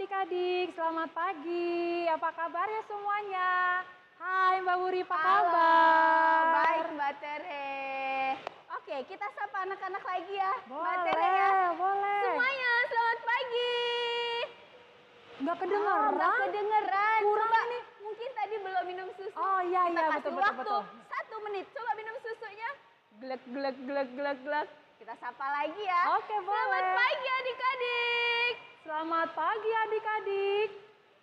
adik-adik, selamat pagi. Apa kabar ya semuanya? Hai Mbak Wuri, apa Halo, kabar? baik Mbak Tere. Oke, kita sapa anak-anak lagi ya, Mbak Tere Boleh, ya. boleh. Semuanya, selamat pagi. Nggak kedengeran? Nggak kedengeran. Kurang Coba, ini. mungkin tadi belum minum susu. Oh iya, Kita kasih betul, waktu betul. 1 menit. Coba minum susunya. Glek, glek, glek, glek, glek. Kita sapa lagi ya. Oke, boleh. Selamat pagi adik-adik. Selamat pagi adik-adik.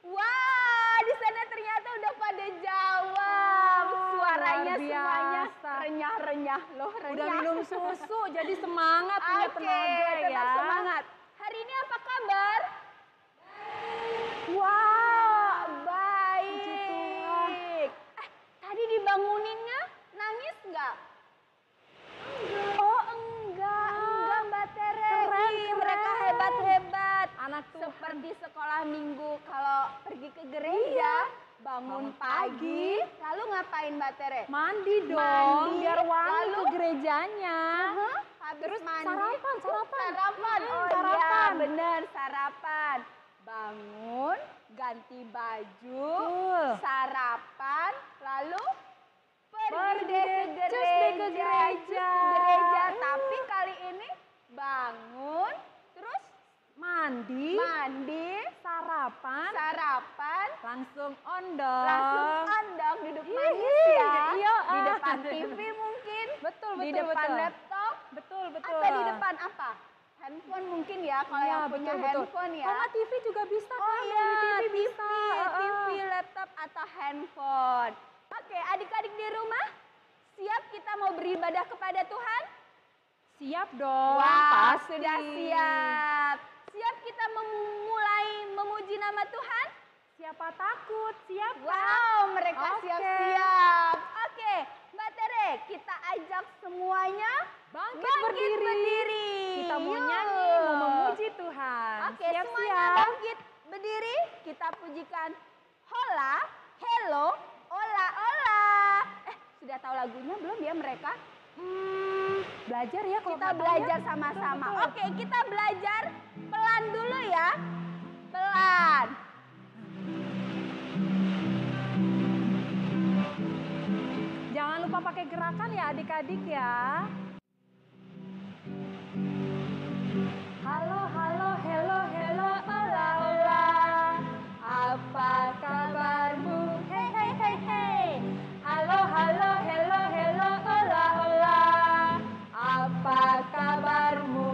Wah, di sana ternyata udah pada jawab. Suaranya luar semuanya biasa. renyah-renyah loh, renyah. Udah minum susu, jadi semangat, punya tenaga tetap ya. semangat. Hari ini apa kabar? Wah, baik. Tadi dibanguninnya nangis nggak? Oh enggak Mbak Tere. Keren, Ih, keren. mereka hebat-hebat. Anak Tuhan. Seperti sekolah minggu kalau pergi ke gereja, bangun pagi, lalu ngapain Mbak Tere? Mandi dong, Mandi, biar wangi lalu? ke gerejanya. Habis Terus mandi, sarapan. sarapan. Oh iya, Sarapan. bener, sarapan. Bangun, ganti baju, Betul. sarapan, lalu Pergi deh deh, cus deh ke gereja. Cus ke gereja. Tapi kali ini bangun, terus Mandi, sarapan, langsung on dong. langsung ondong duduk manis Ih, ya. iya, Di depan TV mungkin, Betul, di betul, depan betul. laptop, Betul. atau di depan apa? Handphone mungkin ya, kalau Iya, yang punya betul. handphone ya. Kalau TV juga bisa Oh kan? iya, Dari TV bisa. TV, laptop atau handphone. Oke, adik-adik di rumah, siap kita mau beribadah kepada Tuhan? Siap dong. Wah, pasti. sudah siap. Siap kita memulai memuji nama Tuhan? Siapa takut? Siap kan? Wow, mereka Oke. siap-siap. Oke, Mbak Tere, kita ajak semuanya Bangkit berdiri. Kita mau Yuk. nyanyi, mau memuji Tuhan. Oke, Siap, semuanya siap. bangkit berdiri. Kita pujikan hola, hello, ola, ola. Sudah tahu lagunya belum ya mereka? Belajar ya kalau Kita nggak tahu belajar ya. sama-sama. Betul. Oke, kita belajar pelan dulu ya. Pelan. Jangan lupa pakai gerakan ya adik-adik ya. Halo, halo, hello, hello, hola, hola. Apa kabarmu? Hey, hey, hey, hey. Halo, halo, hello, hello, hola, hola. Apa kabarmu?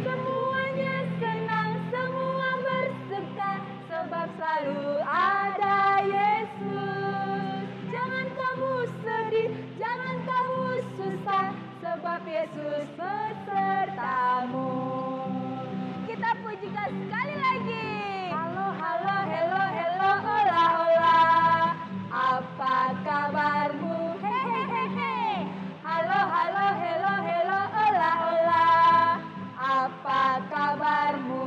Semuanya senang, semua bersuka, sebab selalu ada Yesus. Jangan kamu sedih, jangan kamu susah, sebab Yesus besertamu. Kita pujikan sekali lagi. Halo, halo, hello, hello, hola, hola. Apa kabarmu? Hey, hey, hey, hey. Halo, halo, hello, hello, hola, hola. Apa kabarmu?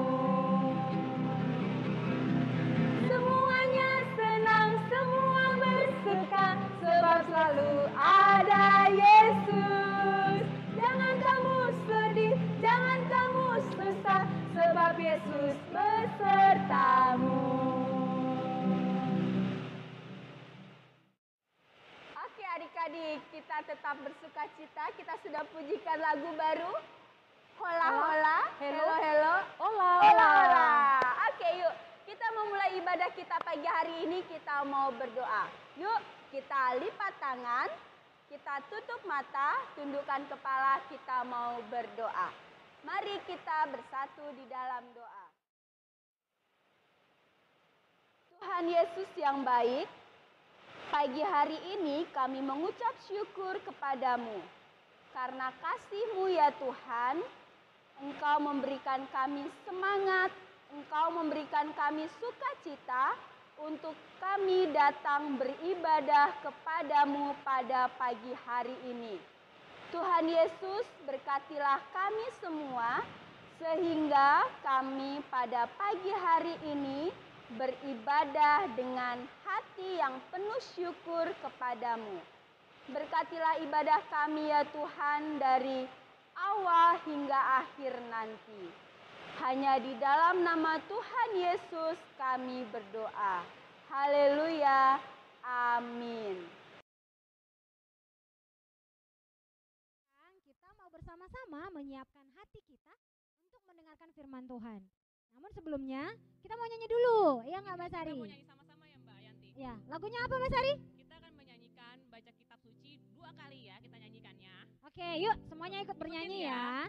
Semuanya senang, semua bersuka, sebab selalu ada Yesus. Jangan kamu sedih, jangan kamu susah, sebab Yesus besertamu. Oke adik-adik, kita tetap bersuka cita. Kita sudah pujikan lagu baru. Hola, hola, Hello. hello, hello. Hola, Hola, hola. Oke, yuk. Kita memulai ibadah kita pagi hari ini, kita mau berdoa. Yuk, kita lipat tangan, kita tutup mata, tundukkan kepala, kita mau berdoa. Mari kita bersatu di dalam doa. Tuhan Yesus yang baik, pagi hari ini kami mengucap syukur kepadamu. Karena kasih-Mu ya Tuhan, Engkau memberikan kami semangat, Engkau memberikan kami sukacita untuk kami datang beribadah kepadamu pada pagi hari ini. Tuhan Yesus, berkatilah kami semua sehingga kami pada pagi hari ini beribadah dengan hati yang penuh syukur kepadamu. Berkatilah ibadah kami ya Tuhan dari awal hingga akhir nanti. Hanya di dalam nama Tuhan Yesus kami berdoa. Haleluya. Amin. Kita mau bersama-sama menyiapkan hati kita untuk mendengarkan firman Tuhan. Namun sebelumnya kita mau nyanyi dulu, ya nggak Mbak Sari? Kita mau nyanyi sama-sama ya Mbak Yanti. Ya, lagunya apa Mbak Sari? Kita akan menyanyikan baca kitab suci 2 kali ya, kita nyanyikannya. Oke, yuk semuanya ikut bernyanyi ya. ya.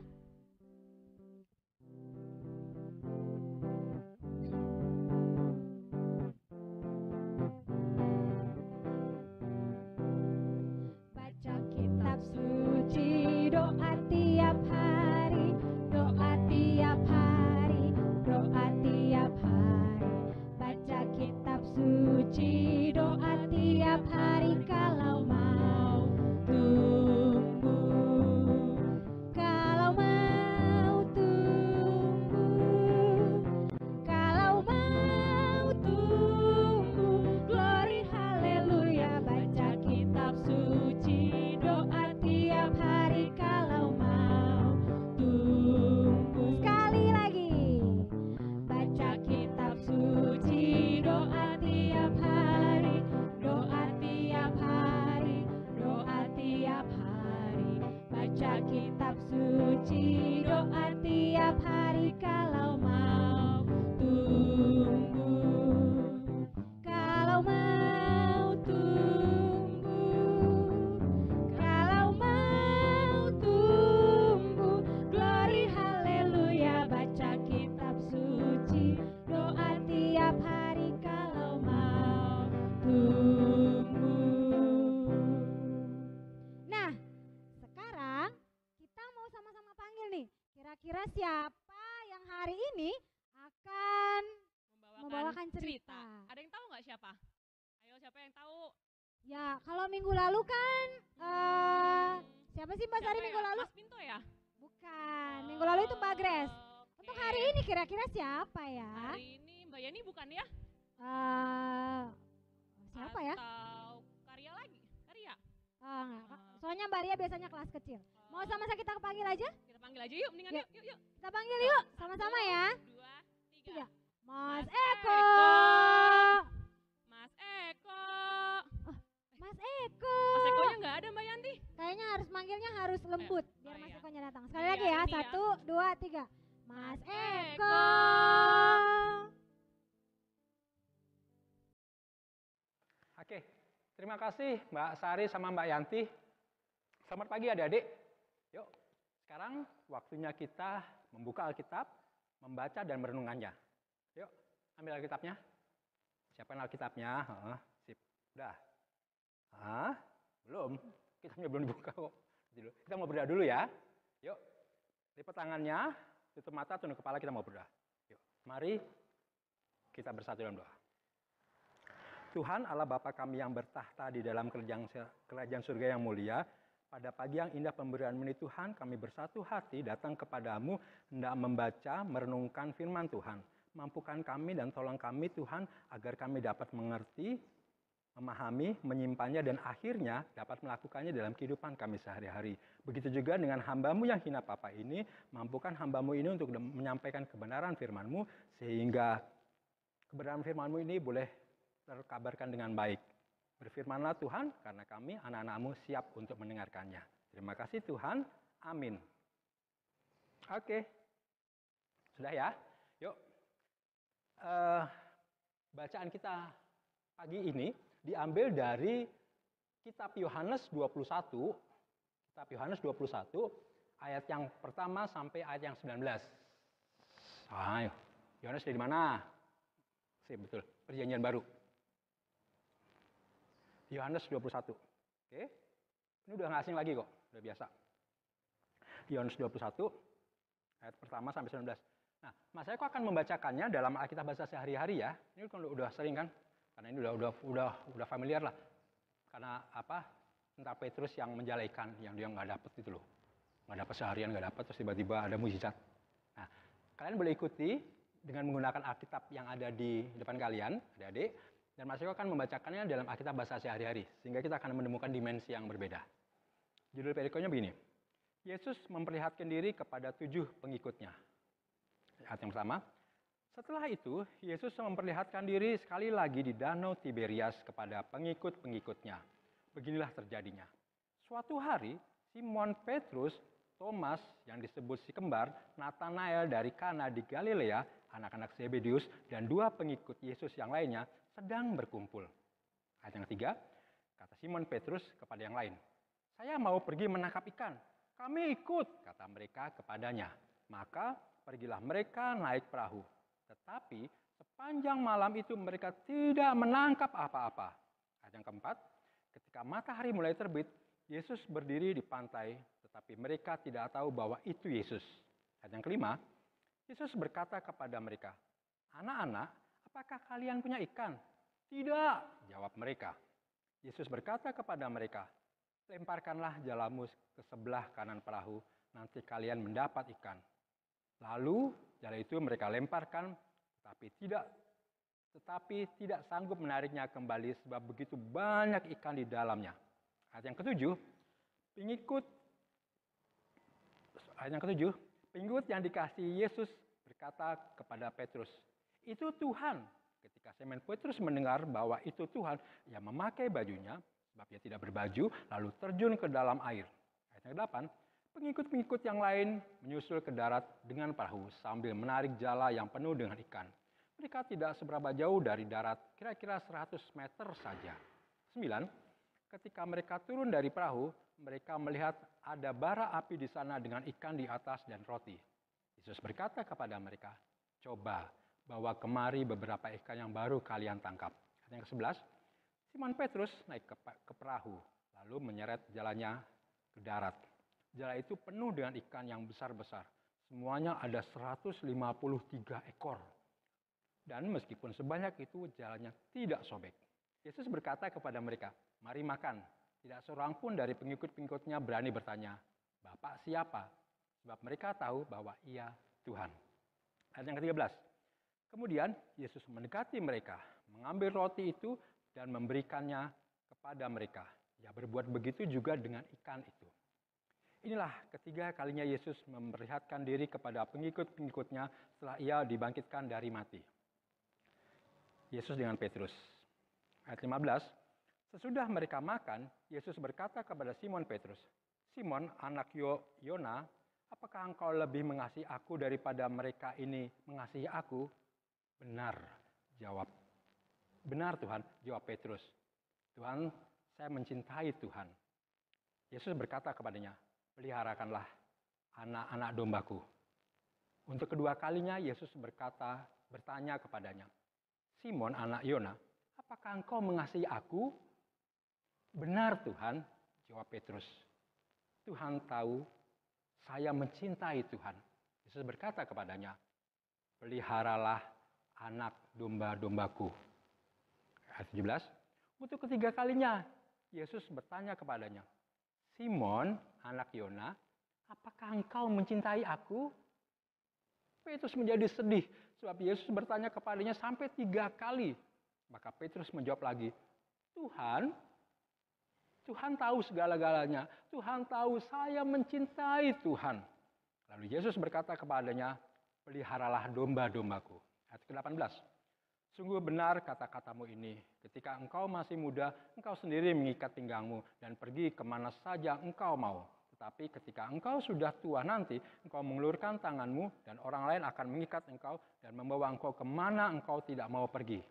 Baca kitab suci, doa tiap hari, doa tiap hari, doa tiap hari. Baca kitab suci, doa tiap hari kalau mau tumbuh. Kalau mau tumbuh, kalau mau tumbuh, glory haleluya. Baca kitab suci, doa tiap hari kalau mau tumbuh. Sekali lagi, baca kitab suci, doa tiap hari, doa tiap hari, doa tiap hari. Baca kitab suci, doa tiap hari kalau mau tumbuh. Kalau mau tumbuh, kalau mau tumbuh, glory haleluya. Baca kitab suci, doa tiap hari kalau mau tumbuh. Nah, sekarang kita mau sama-sama panggil nih. Kira-kira siapa yang hari ini akan membawakan cerita? Ada yang tahu nggak siapa? Ayo siapa yang tahu? Ya, kalau minggu lalu kan siapa sih Mbak Sari Siapa minggu ya? lalu? Mas Pinto ya? Bukan, minggu lalu itu Mbak Grace. Oke. Untuk hari ini kira-kira siapa ya? Hari ini Mbak Yani bukan ya? Eh, siapa ya? Atau Karya lagi? Karya? Enggak, soalnya Mbak Ria biasanya kelas kecil. Mau sama-sama kita panggil aja? Kita panggil aja yuk, mendingan Yuk. yuk. Kita panggil yuk, sama-sama ya. 2, 3. Mas Mas Eko. Mas Eko. Mas Eko. Mas Ekonya nggak ada Mbak Yanti. Kayaknya harus manggilnya harus lembut biar Oh, Mas iya. Ekonya datang. Sekali Iya, lagi ya, ini ya. 1, 2, 3. Mas Eko. Oke, terima kasih Mbak Sari sama Mbak Yanti. Selamat pagi adik-adik. Yuk, sekarang waktunya kita membuka Alkitab, membaca dan merenungannya. Yuk, ambil Alkitabnya. Siapkan Alkitabnya. Sip, udah. Belum, kitabnya belum dibuka kok. Kita mau berdoa dulu ya. Yuk, lipat tangannya, tutup mata, tunduk kepala, kita mau berdoa. Yuk, mari kita bersatu dalam doa. Tuhan Allah Bapa kami yang bertahta di dalam kerajaan surga yang mulia, pada pagi yang indah pemberian-Mu ini Tuhan, kami bersatu hati datang kepadamu, hendak membaca, merenungkan firman Tuhan. Mampukan kami dan tolong kami Tuhan, agar kami dapat mengerti, memahami, menyimpannya, dan akhirnya dapat melakukannya dalam kehidupan kami sehari-hari. Begitu juga dengan hamba-Mu yang hina Papa ini, mampukan hamba-Mu ini untuk menyampaikan kebenaran firman-Mu, sehingga kebenaran firman-Mu ini boleh terkabarkan dengan baik. Berfirmanlah Tuhan, karena kami anak-anak-Mu siap untuk mendengarkannya. Terima kasih Tuhan. Amin. Oke. Sudah ya? Yuk. Bacaan kita pagi ini diambil dari kitab Yohanes 21. Kitab Yohanes 21, ayat yang pertama sampai ayat yang 19. Ayo. Yohanes dari mana? Betul, Perjanjian Baru. Yohanes 21. Oke. Ini udah nggak asing lagi kok, udah biasa. Yohanes 21 ayat pertama sampai 19. Nah, Mas Eko akan membacakannya dalam Alkitab bahasa sehari-hari ya. Ini kan udah sering kan? Karena ini udah familiar lah. Karena apa? Entah Petrus yang menjalaikan, yang dia nggak dapat itu loh. Nggak dapat seharian, nggak dapat, terus tiba-tiba ada mujizat. Nah, kalian boleh ikuti dengan menggunakan Alkitab yang ada di depan kalian, adik-adik. Dan Mas Eko akan membacakannya dalam Alkitab bahasa sehari-hari, sehingga kita akan menemukan dimensi yang berbeda. Judul perikonya begini, Yesus memperlihatkan diri kepada 7 pengikutnya. ayat yang pertama. Setelah itu, Yesus memperlihatkan diri sekali lagi di Danau Tiberias kepada pengikut-pengikutnya. Beginilah terjadinya. Suatu hari, Simon Petrus, Thomas yang disebut si kembar, Nathanael dari Kana di Galilea, anak-anak Zebedeus, dan 2 pengikut Yesus yang lainnya sedang berkumpul. Ayat yang ketiga, kata Simon Petrus kepada yang lain, "Saya mau pergi menangkap ikan." "Kami ikut," kata mereka kepadanya. Maka pergilah mereka naik perahu. Tetapi sepanjang malam itu mereka tidak menangkap apa-apa. Ayat yang keempat, ketika matahari mulai terbit, Yesus berdiri di pantai, tetapi mereka tidak tahu bahwa itu Yesus. Ayat yang kelima, Yesus berkata kepada mereka, "Anak-anak, apakah kalian punya ikan?" "Tidak," jawab mereka. Yesus berkata kepada mereka, "Lemparkanlah jalamu ke sebelah kanan perahu, nanti kalian mendapat ikan." Lalu jala itu mereka lemparkan, tetapi tidak sanggup menariknya kembali sebab begitu banyak ikan di dalamnya. Ayat yang ketujuh, pengikut yang dikasihi Yesus berkata kepada Petrus, "Itu Tuhan." Ketika Simon Petrus mendengar bahwa itu Tuhan, ia memakai bajunya, sebab ia tidak berbaju, lalu terjun ke dalam air. Ayat yang ke-8, pengikut-pengikut yang lain menyusul ke darat dengan perahu sambil menarik jala yang penuh dengan ikan. Mereka tidak seberapa jauh dari darat, kira-kira 100 meter saja. 9. Ketika mereka turun dari perahu, mereka melihat ada bara api di sana dengan ikan di atas dan roti. Yesus berkata kepada mereka, "Coba bawa kemari beberapa ikan yang baru kalian tangkap." Ayat yang ke-11, Simon Petrus naik ke perahu, lalu menyeret jalannya ke darat. Jala itu penuh dengan ikan yang besar-besar. Semuanya ada 153 ekor. Dan meskipun sebanyak itu, jalannya tidak sobek. Yesus berkata kepada mereka, "Mari makan." Tidak seorang pun dari pengikut-pengikutnya berani bertanya, "Bapak siapa?" Sebab mereka tahu bahwa ia Tuhan. Ayat yang ke-13. Kemudian Yesus mendekati mereka, mengambil roti itu dan memberikannya kepada mereka. Ia berbuat begitu juga dengan ikan itu. Inilah ketiga kalinya Yesus memperlihatkan diri kepada pengikut-pengikutnya setelah ia dibangkitkan dari mati. Yesus dengan Petrus. Ayat 15, sesudah mereka makan, Yesus berkata kepada Simon Petrus, "Simon, anak Yona, apakah engkau lebih mengasihi aku daripada mereka ini mengasihi aku?" "Benar," "Benar Tuhan," jawab Petrus. "Tuhan, saya mencintai Tuhan." Yesus berkata kepadanya, "Peliharakanlah anak-anak dombaku." Untuk kedua kalinya Yesus bertanya kepadanya, "Simon, anak Yona, apakah engkau mengasihi aku?" "Benar Tuhan," jawab Petrus. "Tuhan tahu saya mencintai Tuhan." Yesus berkata kepadanya, "Peliharalah anak domba-dombaku." Ayat 17, untuk ketiga kalinya Yesus bertanya kepadanya, "Simon, anak Yona, apakah engkau mencintai aku?" Petrus menjadi sedih sebab Yesus bertanya kepadanya sampai 3 kali. Maka Petrus menjawab lagi, Tuhan tahu segala-galanya. Tuhan tahu saya mencintai Tuhan." Lalu Yesus berkata kepadanya, "Peliharalah domba-dombaku." Ayat ke-18, "Sungguh benar kata-katamu ini. Ketika engkau masih muda, engkau sendiri mengikat pinggangmu dan pergi kemana saja engkau mau. Tetapi ketika engkau sudah tua nanti, engkau mengulurkan tanganmu dan orang lain akan mengikat engkau dan membawa engkau kemana engkau tidak mau pergi."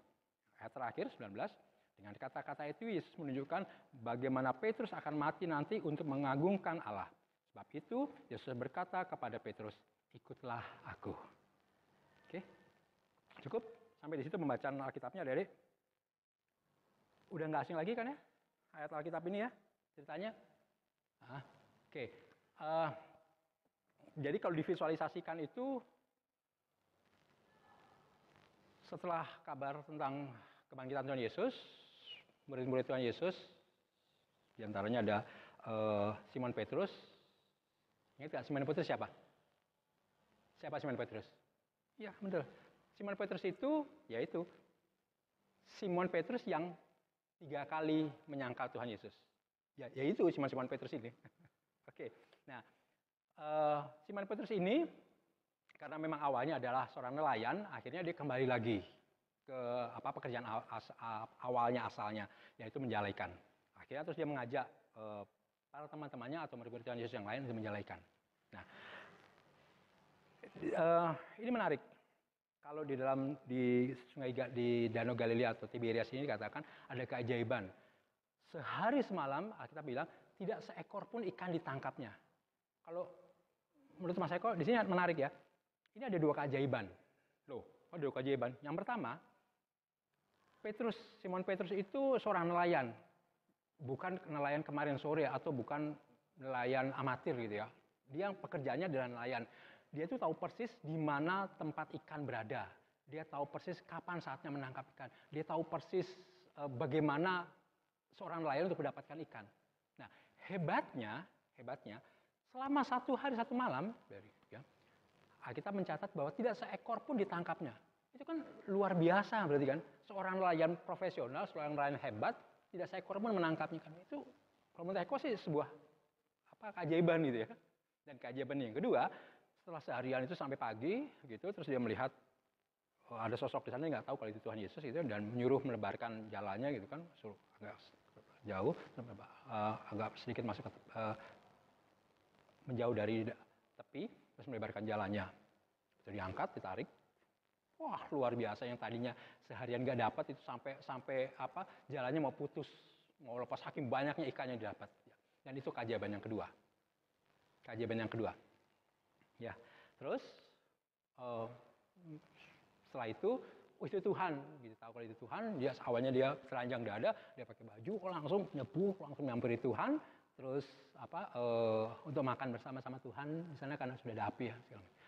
Ayat terakhir 19, dengan kata-kata itu Yesus menunjukkan bagaimana Petrus akan mati nanti untuk mengagungkan Allah. Sebab itu Yesus berkata kepada Petrus, "Ikutlah aku." Oke, cukup sampai di situ pembacaan Alkitabnya, Adik-adik. Udah nggak asing lagi kan ya ayat Alkitab ini ya ceritanya? Oke. Jadi kalau divisualisasikan itu setelah kabar tentang kebangkitan Tuhan Yesus, murid-murid Tuhan Yesus, diantaranya ada Simon Petrus. Ingat nggak Simon Petrus siapa? Siapa Simon Petrus? Iya, betul. Simon Petrus itu, yaitu Simon Petrus yang 3 kali menyangkal Tuhan Yesus. Ya itu Simon Petrus ini. Oke, nah Simon Petrus ini Karena memang awalnya adalah seorang nelayan, akhirnya dia kembali lagi ke pekerjaan awalnya asalnya, yaitu menjalaikan. Akhirnya terus dia mengajak para teman-temannya atau murid-murid Tuhan Yesus yang lain untuk menjalaikan. Nah, ini menarik. Kalau di Danau Galilea atau Tiberias ini dikatakan ada keajaiban. Sehari semalam Alkitab bilang tidak seekor pun ikan ditangkapnya. Kalau menurut Mas Eko di sini menarik ya. Ini ada dua keajaiban. Loh, ada dua keajaiban. Yang pertama, Simon Petrus itu seorang nelayan. Bukan nelayan kemarin sore atau bukan nelayan amatir gitu ya. Dia pekerjaannya adalah nelayan. Dia itu tahu persis di mana tempat ikan berada. Dia tahu persis kapan saatnya menangkap ikan. Dia tahu persis bagaimana seorang nelayan untuk mendapatkan ikan. Nah, hebatnya selama 1 hari 1 malam kita mencatat bahwa tidak seekor pun ditangkapnya. Itu kan luar biasa berarti kan. Seorang nelayan profesional, seorang nelayan hebat, tidak seekor pun menangkapnya kan. Itu kalau menurut Eko sih sebuah keajaiban gitu ya. Dan keajaiban yang kedua, setelah seharian itu sampai pagi gitu, terus dia melihat ada sosok di sana nggak tahu kalau itu Tuhan Yesus gitu, dan menyuruh melebarkan jalannya gitu kan, suruh agak jauh, agak sedikit masuk menjauh dari tepi, terus melebarkan jalannya. Itu diangkat, ditarik. Wah, luar biasa, yang tadinya seharian nggak dapat itu sampai jalannya mau putus, mau lepas saking banyaknya ikan yang didapat. Dan itu keajaiban yang kedua. Ya, terus setelah itu Tuhan, gitu, tahu kalau itu Tuhan, awalnya dia telanjang dada, dia pakai baju, langsung nyamperin Tuhan, terus untuk makan bersama-sama Tuhan di sana karena sudah ada api ya,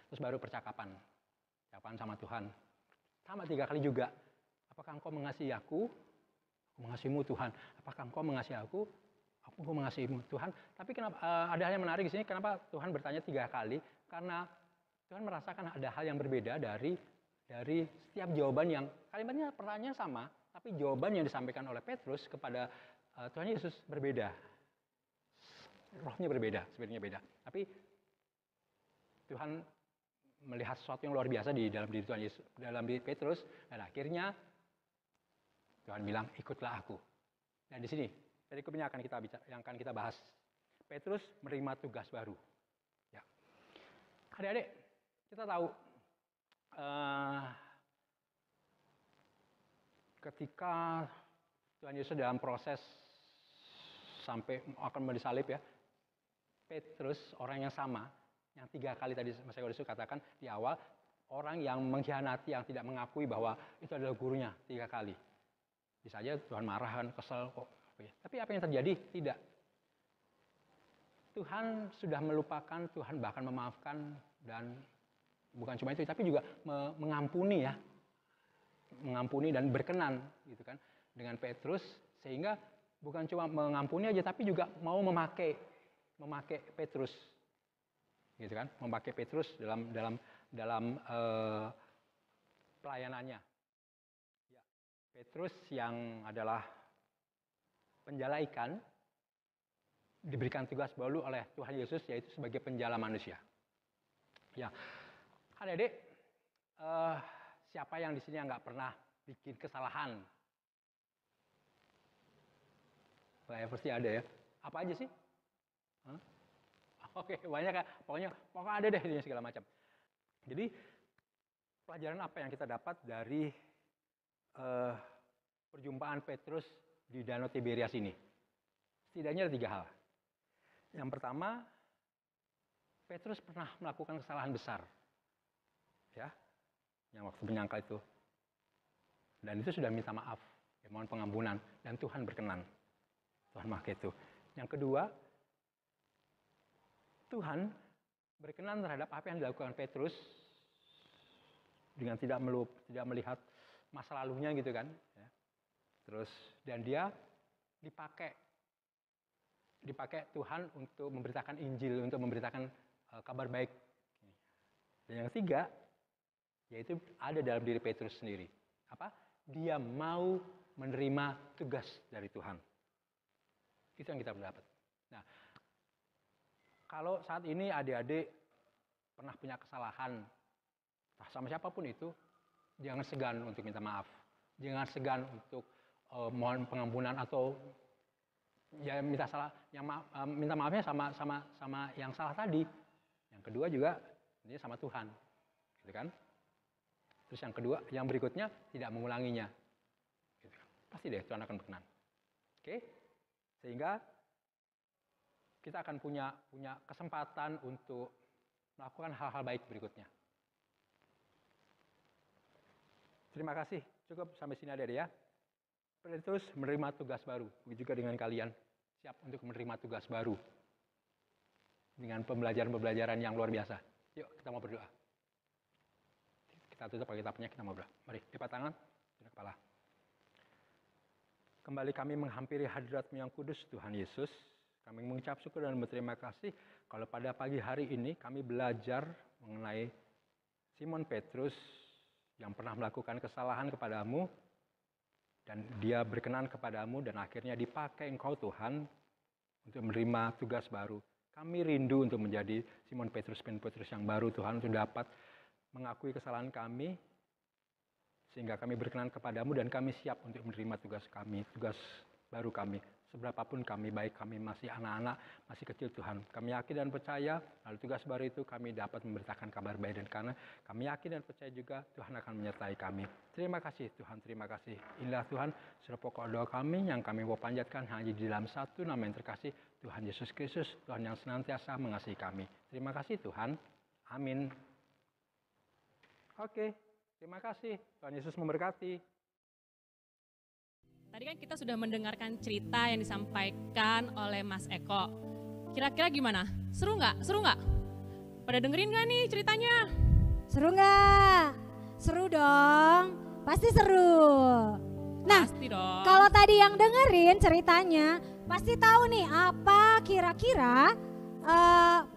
terus baru percakapan sama Tuhan, sama 3 kali juga. Apakah engkau mengasihi aku? Aku mengasihimu Tuhan. Apakah engkau mengasihi aku? Aku mengasihimu Tuhan. Tapi kenapa ada hal yang menarik di sini? Kenapa Tuhan bertanya 3 kali? Karena Tuhan merasakan ada hal yang berbeda dari setiap jawaban yang kalimatnya pertanyaannya sama, tapi jawaban yang disampaikan oleh Petrus kepada Tuhan Yesus berbeda. Rohnya berbeda, spiritnya beda. Tapi Tuhan melihat sesuatu yang luar biasa di dalam diri Tuhan Yesus, dalam diri Petrus, dan akhirnya Tuhan bilang, ikutlah aku. Dan di sini berikutnya yang akan kita bahas. Petrus menerima tugas baru. Ya. Adik-adik, kita tahu ketika Tuhan Yesus dalam proses sampai akan disalib ya, Petrus orang yang sama, yang 3 kali tadi Mas Eko katakan di awal, orang yang mengkhianati, yang tidak mengakui bahwa itu adalah gurunya 3 kali. Bisa aja Tuhan marah kan, kesel kok. Tapi apa yang terjadi? Tidak. Tuhan sudah melupakan, Tuhan bahkan memaafkan, dan bukan cuma itu, tapi juga mengampuni ya. Mengampuni dan berkenan gitu kan dengan Petrus, sehingga bukan cuma mengampuni aja, tapi juga mau memakai Petrus. Gitu kan? Memakai Petrus dalam pelayanannya. Ya. Petrus yang adalah penjala ikan diberikan tugas baru oleh Tuhan Yesus, yaitu sebagai penjala manusia. Ya, adik-adik, siapa yang di sini yang nggak pernah bikin kesalahan? Pasti ada ya. Apa aja sih? Oke, banyak ya. Pokoknya ada deh ini segala macam. Jadi pelajaran apa yang kita dapat dari perjumpaan Petrus di Danau Tiberias ini? Setidaknya ada 3 hal. Yang pertama, Petrus pernah melakukan kesalahan besar, ya, yang waktu menyangkal itu, dan itu sudah minta maaf, ya, mohon pengampunan, dan Tuhan berkenan, Tuhan pakai itu. Yang kedua, Tuhan berkenan terhadap apa yang dilakukan Petrus dengan tidak melihat masa lalunya gitu kan, ya. Terus dan dia dipakai Tuhan untuk memberitakan Injil, untuk memberitakan kabar baik. Dan yang ketiga, yaitu ada dalam diri Petrus sendiri. Apa? Dia mau menerima tugas dari Tuhan. Itu yang kita dapat. Nah, kalau saat ini adik-adik pernah punya kesalahan sama siapapun itu, jangan segan untuk minta maaf. Jangan segan untuk mohon pengampunan atau ya minta maafnya sama yang salah tadi. Yang kedua juga ini sama Tuhan, gitu kan? Terus yang kedua, yang berikutnya tidak mengulanginya. Gitu. Pasti deh Tuhan akan berkenan. Oke? Sehingga kita akan punya kesempatan untuk melakukan hal-hal baik berikutnya. Terima kasih. Cukup sampai sini adik-adik ya. Terus menerima tugas baru. Begitu juga dengan kalian. Siap untuk menerima tugas baru. Dengan pembelajaran-pembelajaran yang luar biasa. Yuk kita mau berdoa. Kita tutup Alkitabnya, kita mau berdoa. Mari, lipat tangan, tunduk kepala. Kembali kami menghampiri hadirat-Mu yang kudus, Tuhan Yesus. Kami mengucap syukur dan berterima kasih kalau pada pagi hari ini kami belajar mengenai Simon Petrus yang pernah melakukan kesalahan kepadamu dan dia berkenan kepadamu dan akhirnya dipakai Engkau Tuhan untuk menerima tugas baru. Kami rindu untuk menjadi Simon Petrus yang baru Tuhan, untuk dapat mengakui kesalahan kami sehingga kami berkenan kepadamu dan kami siap untuk menerima tugas kami, tugas baru kami. Seberapapun kami, baik kami masih anak-anak, masih kecil Tuhan. Kami yakin dan percaya, lalu tugas baru itu kami dapat memberitakan kabar baik. Dan karena kami yakin dan percaya juga, Tuhan akan menyertai kami. Terima kasih Tuhan, terima kasih. Inilah Tuhan, sudah pokok doa kami yang kami mau panjatkan hanya di dalam satu nama yang terkasih, Tuhan Yesus Kristus, Tuhan yang senantiasa mengasihi kami. Terima kasih Tuhan. Amin. Oke, terima kasih. Tuhan Yesus memberkati. Tadi kan kita sudah mendengarkan cerita yang disampaikan oleh Mas Eko. Kira-kira gimana? Seru nggak? Seru nggak? Pada dengerin nggak nih ceritanya? Seru nggak? Seru dong, pasti seru. Nah, Pasti dong. kalau tadi yang dengerin ceritanya, pasti tahu nih apa kira-kira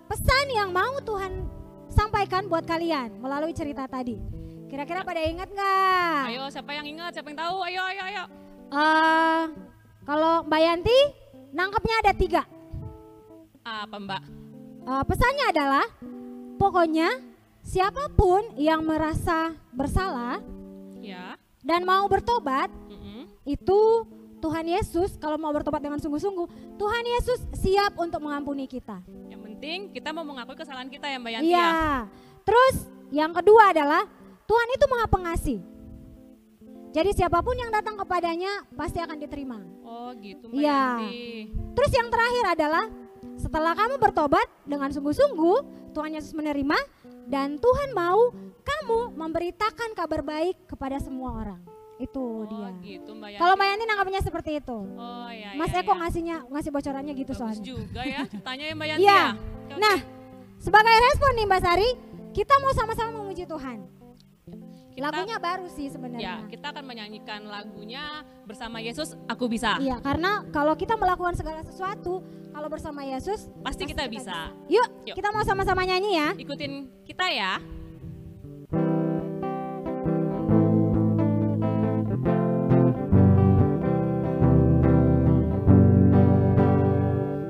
pesan yang mau Tuhan sampaikan buat kalian melalui cerita tadi. Kira-kira pada ingat nggak? Ayo, siapa yang ingat? Siapa yang tahu? Ayo, ayo, ayo. Kalau Mbak Yanti nangkepnya ada 3. Apa Mbak? Pesannya adalah pokoknya siapapun yang merasa bersalah Ya. dan mau bertobat, Mm-mm. itu Tuhan Yesus kalau mau bertobat dengan sungguh-sungguh, Tuhan Yesus siap untuk mengampuni kita. Yang penting kita mau mengakui kesalahan kita ya Mbak Yanti Iya. ya. Terus yang kedua adalah Tuhan itu Maha Pengasih. Jadi siapapun yang datang kepadanya pasti akan diterima. Oh gitu Mbak Iya. Yanti. Terus yang terakhir adalah setelah kamu bertobat dengan sungguh-sungguh, Tuhan Yesus menerima dan Tuhan mau kamu memberitakan kabar baik kepada semua orang. Itu Oh dia. gitu Mbak Yanti. Kalau Mbak Yanti nangkapnya seperti itu. Oh iya. Mas iya, Eko iya. ngasih bocorannya gitu Bagus soalnya. juga ya ceritanya ya Mbak Yanti Iya. ya. Oke, Nah, oke. sebagai respon nih Mbak Sari, kita mau sama-sama memuji Tuhan. Kita- Lagunya baru sih Ya, sebenarnya. kita akan menyanyikan lagunya bersama Yesus, Aku Bisa. Iya, karena kalau kita melakukan segala sesuatu, kalau bersama Yesus, Pasti kita bisa. Yuk, Yuk. kita mau sama-sama nyanyi ya. Ikutin kita ya.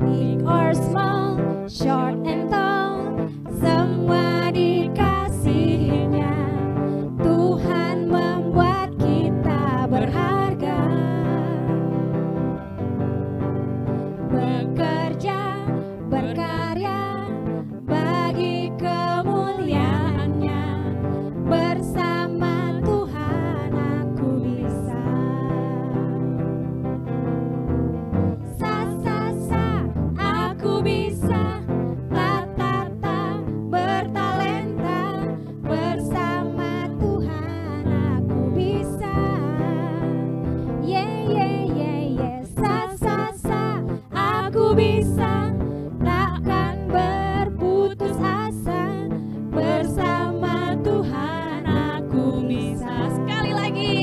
Big or small, short and tall, semua dikasihinya. Tuhan membuat kita berharga. Bekerja, berkarya, bagi kemuliaannya. Bersama Tuhan aku bisa. Aku bisa, ta bertalenta, bersama Tuhan aku bisa. Aku bisa, takkan berputus asa, bersama Tuhan aku bisa. Sekali lagi.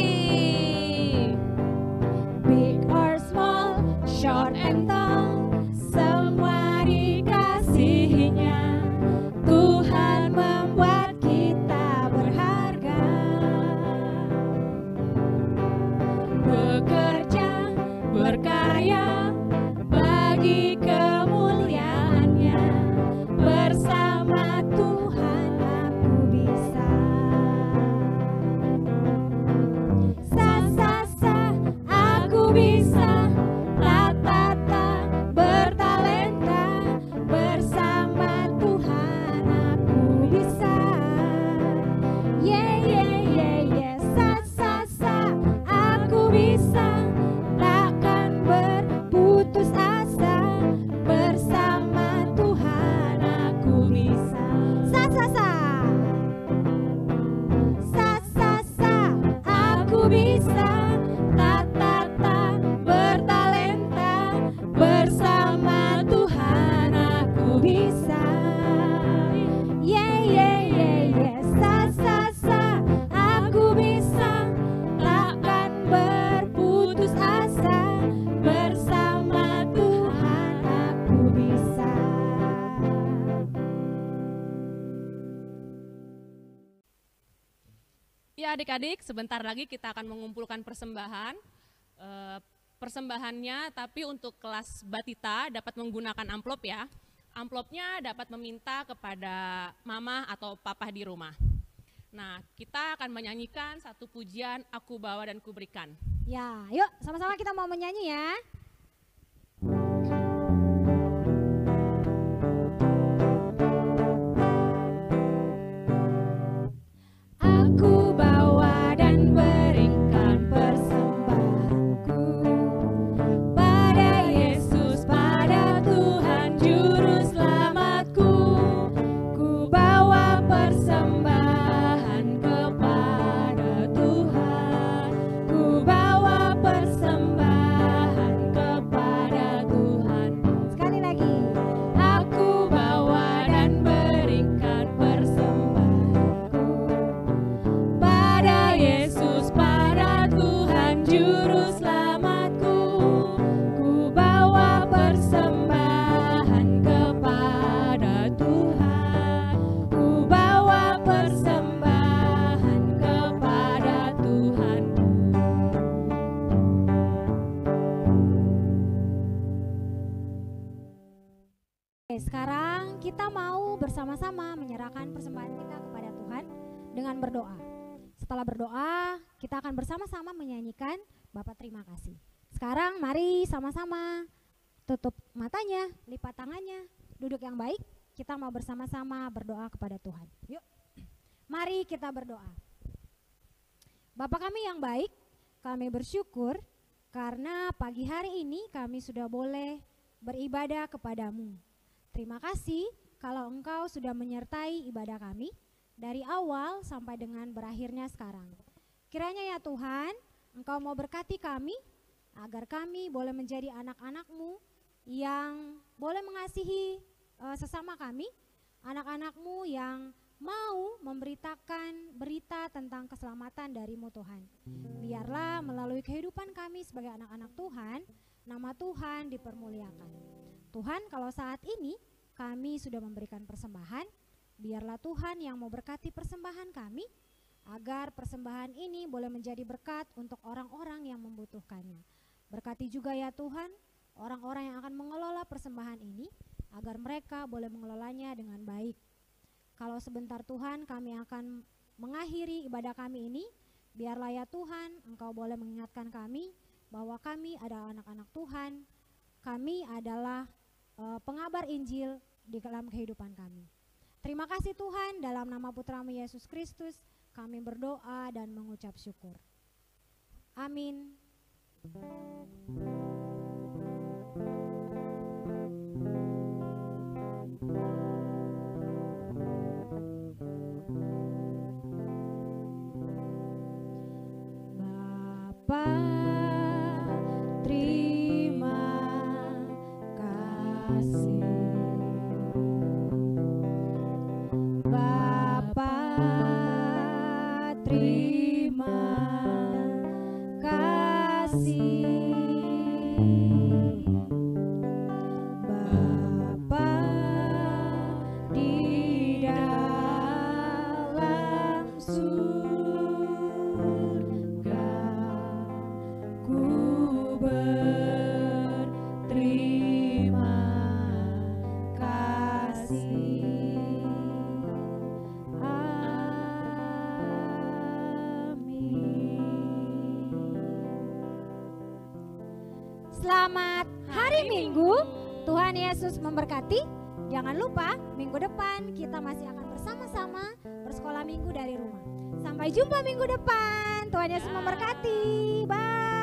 Big or small, short and tall, semua dikasihinya. Tuhan membuat kita berharga. Bekerja, berkarya, bagi kemuliaannya. Bersama Tuhan aku bisa. Ya adik-adik, sebentar lagi kita akan mengumpulkan persembahan. Persembahannya tapi untuk kelas Batita dapat menggunakan amplop ya. Amplopnya dapat meminta kepada mama atau papa di rumah. Nah, kita akan menyanyikan satu pujian Aku Bawa dan Kuberikan. Ya, yuk sama-sama kita mau menyanyi ya. Aku bawa dan berikan persembahanku pada Yesus, pada Tuhan Juru Selamatku. Ku bawa persembahan kepada Tuhan. Ku bawa persembahan kepada Tuhan. Sekali lagi. Aku bawa dan berikan persembahanku pada Yesus, pada Tuhan Juru Selamatku. Ku bawa persembahan kepada Tuhan. Ku bawa persembahan kepada Tuhan. Oke, sekarang kita mau bersama-sama menyerahkan persembahan kita kepada Tuhan dengan berdoa. Setelah berdoa, kita akan bersama-sama menyanyikan Bapa terima kasih. Sekarang mari sama-sama tutup matanya, lipat tangannya, duduk yang baik. Kita mau bersama-sama berdoa kepada Tuhan. Yuk, mari kita berdoa. Bapa kami yang baik, kami bersyukur karena pagi hari ini kami sudah boleh beribadah kepadamu. Terima kasih kalau Engkau sudah menyertai ibadah kami dari awal sampai dengan berakhirnya sekarang. Kiranya ya Tuhan, Engkau mau berkati kami agar kami boleh menjadi anak-anak-Mu yang boleh mengasihi sesama kami, anak-anak-Mu yang mau memberitakan berita tentang keselamatan dari-Mu Tuhan. Biarlah melalui kehidupan kami sebagai anak-anak Tuhan, nama Tuhan dipermuliakan. Tuhan, kalau saat ini kami sudah memberikan persembahan, biarlah Tuhan yang mau berkati persembahan kami, agar persembahan ini boleh menjadi berkat untuk orang-orang yang membutuhkannya. Berkati juga ya Tuhan, orang-orang yang akan mengelola persembahan ini, agar mereka boleh mengelolanya dengan baik. Kalau sebentar Tuhan kami akan mengakhiri ibadah kami ini, biarlah ya Tuhan Engkau boleh mengingatkan kami bahwa kami adalah anak-anak Tuhan, kami adalah pengabar Injil di dalam kehidupan kami. Terima kasih Tuhan, dalam nama Putra-Mu Yesus Kristus kami berdoa dan mengucap syukur. Amin. Bapa, terima kasih. Bapa, terima kasih. Bapa di dalam surga, ku berterima kasih. Selamat hari Minggu, Tuhan Yesus memberkati. Jangan lupa minggu depan kita masih akan bersama-sama bersekolah minggu dari rumah. Sampai jumpa minggu depan, Tuhan Yesus memberkati. Bye.